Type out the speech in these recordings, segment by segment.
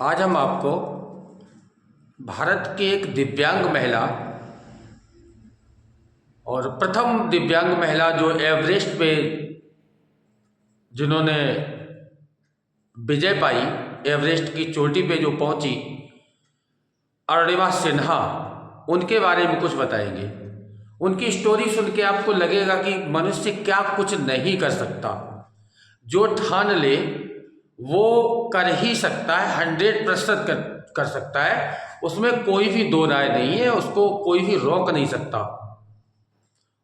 आज हम आपको भारत की एक दिव्यांग महिला और प्रथम दिव्यांग महिला जो एवरेस्ट पे जिन्होंने विजय पाई, एवरेस्ट की चोटी पे जो पहुंची, अरुणिमा सिन्हा, उनके बारे में कुछ बताएंगे। उनकी स्टोरी सुन के आपको लगेगा कि मनुष्य क्या कुछ नहीं कर सकता, जो ठान ले वो कर ही सकता है, 100% कर सकता है, उसमें कोई भी दो राय नहीं है, उसको कोई भी रोक नहीं सकता।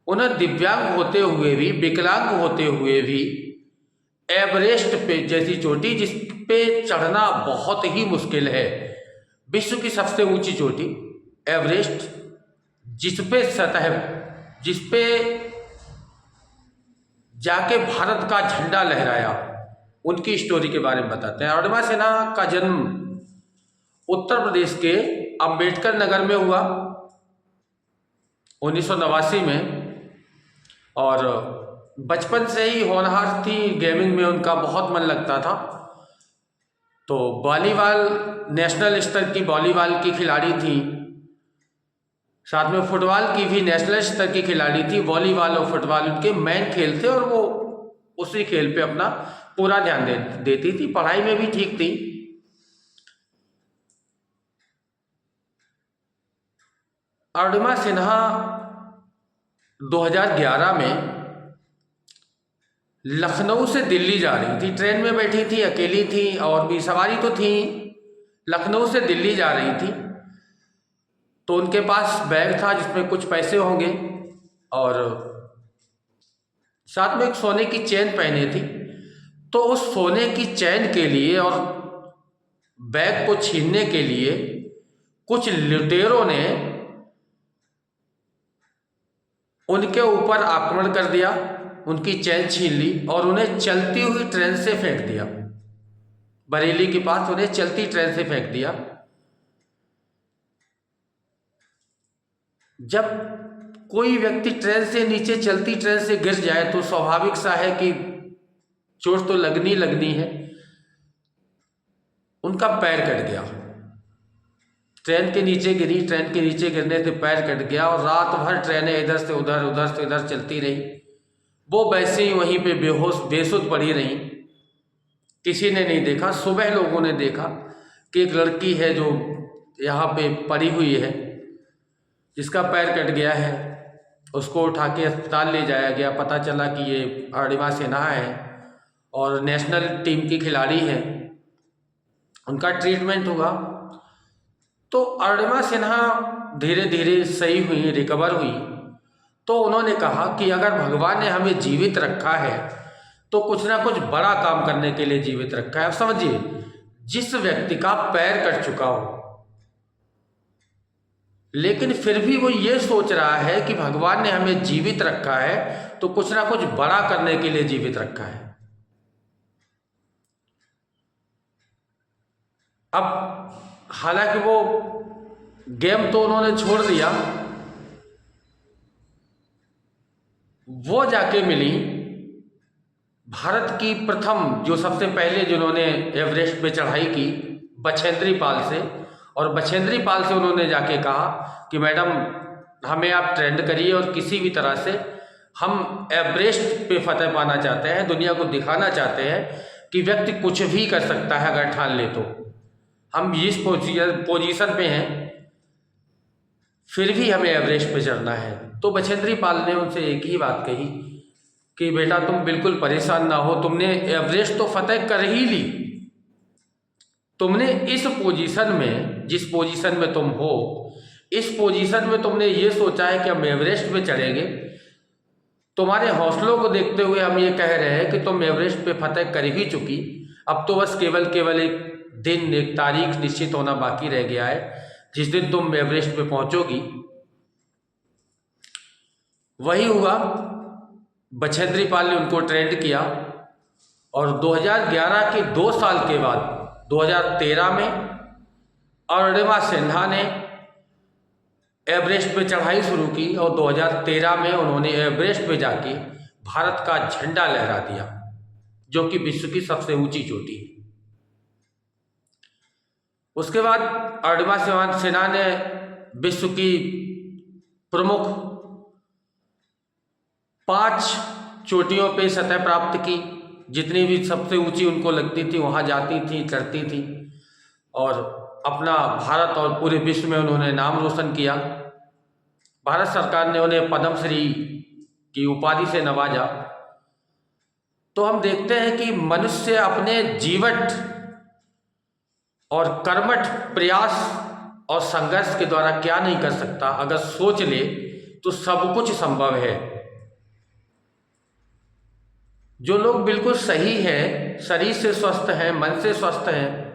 उन्हें दिव्यांग होते हुए भी, विकलांग होते हुए भी एवरेस्ट पे जैसी चोटी, जिस पे चढ़ना बहुत ही मुश्किल है, विश्व की सबसे ऊंची चोटी एवरेस्ट, जिस पे जाके भारत का झंडा लहराया, उनकी स्टोरी के बारे में बताते हैं। अरुणिमा सिन्हा का जन्म उत्तर प्रदेश के अंबेडकर नगर में हुआ 1989 में, और बचपन से ही होनहार थी, गेमिंग में उनका बहुत मन लगता था। तो वॉलीबॉल, नेशनल स्तर की वॉलीबॉल की खिलाड़ी थी, साथ में फुटबॉल की भी नेशनल स्तर की खिलाड़ी थी। वॉलीबॉल और फुटबॉल उनके मेन खेल थे और वो उसी खेल पे अपना पूरा ध्यान देती थी। पढ़ाई में भी ठीक थी। अरुणिमा सिन्हा 2011 में लखनऊ से दिल्ली जा रही थी, ट्रेन में बैठी थी, अकेली थी, और भी सवारी तो थी। लखनऊ से दिल्ली जा रही थी तो उनके पास बैग था जिसमें कुछ पैसे होंगे, और साथ में एक सोने की चेन पहने थी। तो उस सोने की चैन के लिए और बैग को छीनने के लिए कुछ लुटेरों ने उनके ऊपर आक्रमण कर दिया, उनकी चैन छीन ली और उन्हें चलती हुई ट्रेन से फेंक दिया। बरेली के पास उन्हें चलती ट्रेन से फेंक दिया। जब कोई व्यक्ति ट्रेन से नीचे, चलती ट्रेन से गिर जाए तो स्वाभाविक सा है कि चोट तो लगनी है। उनका पैर कट गया, ट्रेन के नीचे गिरी, ट्रेन के नीचे गिरने से पैर कट गया, और रात भर ट्रेनें इधर से उधर, उधर से इधर चलती रही। वो वैसे ही वहीं पे बेहोश बेसुध पड़ी रही, किसी ने नहीं देखा। सुबह लोगों ने देखा कि एक लड़की है जो यहाँ पे पड़ी हुई है, जिसका पैर कट गया है। उसको उठा के अस्पताल ले जाया गया। पता चला कि ये अरुणिमा सिन्हा है और नेशनल टीम की खिलाड़ी है। उनका ट्रीटमेंट हुआ तो अरुणिमा सिन्हा धीरे धीरे सही हुई, रिकवर हुई। तो उन्होंने कहा कि अगर भगवान ने हमें जीवित रखा है तो कुछ ना कुछ बड़ा काम करने के लिए जीवित रखा है। अब समझिए, जिस व्यक्ति का पैर कट चुका हो लेकिन फिर भी वो ये सोच रहा है कि भगवान ने हमें जीवित रखा है तो कुछ ना कुछ बड़ा करने के लिए जीवित रखा है। अब हालांकि वो गेम तो उन्होंने छोड़ दिया, वो जाके मिली भारत की प्रथम, जो सबसे पहले जिन्होंने एवरेस्ट पे चढ़ाई की, बछेंद्री पाल से। और बछेंद्री पाल से उन्होंने जाके कहा कि मैडम, हमें आप ट्रेंड करिए और किसी भी तरह से हम एवरेस्ट पे फतेह पाना चाहते हैं, दुनिया को दिखाना चाहते हैं कि व्यक्ति कुछ भी कर सकता है अगर ठान ले तो। हम इस पोजीशन पे हैं, फिर भी हमें एवरेस्ट पे चढ़ना है। तो बछेंद्री पाल ने उनसे एक ही बात कही कि बेटा, तुम बिल्कुल परेशान ना हो, तुमने एवरेस्ट तो फतेह कर ही ली, तुमने इस पोजीशन में, जिस पोजीशन में तुम हो, इस पोजीशन में तुमने ये सोचा है कि हम एवरेस्ट पे चढ़ेंगे। तुम्हारे हौसलों को देखते हुए हम ये कह रहे हैं कि तुम एवरेस्ट पे फतेह कर ही चुकी। अब तो बस केवल एक दिन, एक तारीख निश्चित होना बाकी रह गया है, जिस दिन तुम एवरेस्ट पे पहुंचोगी। वही हुआ, बछेंद्री पाल ने उनको ट्रेंड किया, और 2011 के 2 साल के बाद 2013 में अरुणिमा सिन्हा ने एवरेस्ट पे चढ़ाई शुरू की, और 2013 में उन्होंने एवरेस्ट पे जाके भारत का झंडा लहरा दिया, जो कि विश्व की सबसे ऊंची चोटी है। उसके बाद अर्धमा सेना ने विश्व की प्रमुख 5 चोटियों पे सतह प्राप्त की। जितनी भी सबसे ऊंची उनको लगती थी वहाँ जाती थी, चढ़ती थी और अपना भारत और पूरे विश्व में उन्होंने नाम रोशन किया। भारत सरकार ने उन्हें पद्मश्री की उपाधि से नवाजा। तो हम देखते हैं कि मनुष्य अपने जीवट और कर्मठ प्रयास और संघर्ष के द्वारा क्या नहीं कर सकता। अगर सोच ले तो सब कुछ संभव है। जो लोग बिल्कुल सही हैं, शरीर से स्वस्थ हैं, मन से स्वस्थ हैं,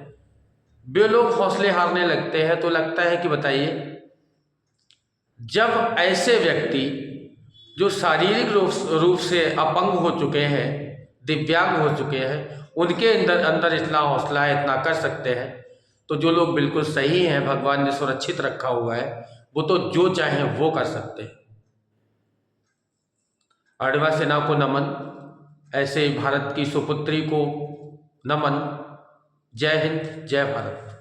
वे लोग हौसले हारने लगते हैं। तो लगता है कि बताइए, जब ऐसे व्यक्ति जो शारीरिक रूप से अपंग हो चुके हैं, दिव्यांग हो चुके हैं, उनके अंदर इतना हौसला है, इतना कर सकते हैं, तो जो लोग बिल्कुल सही हैं, भगवान ने सुरक्षित रखा हुआ है, वो तो जो चाहें वो कर सकते हैं। अर्धमा सेना को नमन, ऐसे भारत की सुपुत्री को नमन। जय हिंद, जय भारत।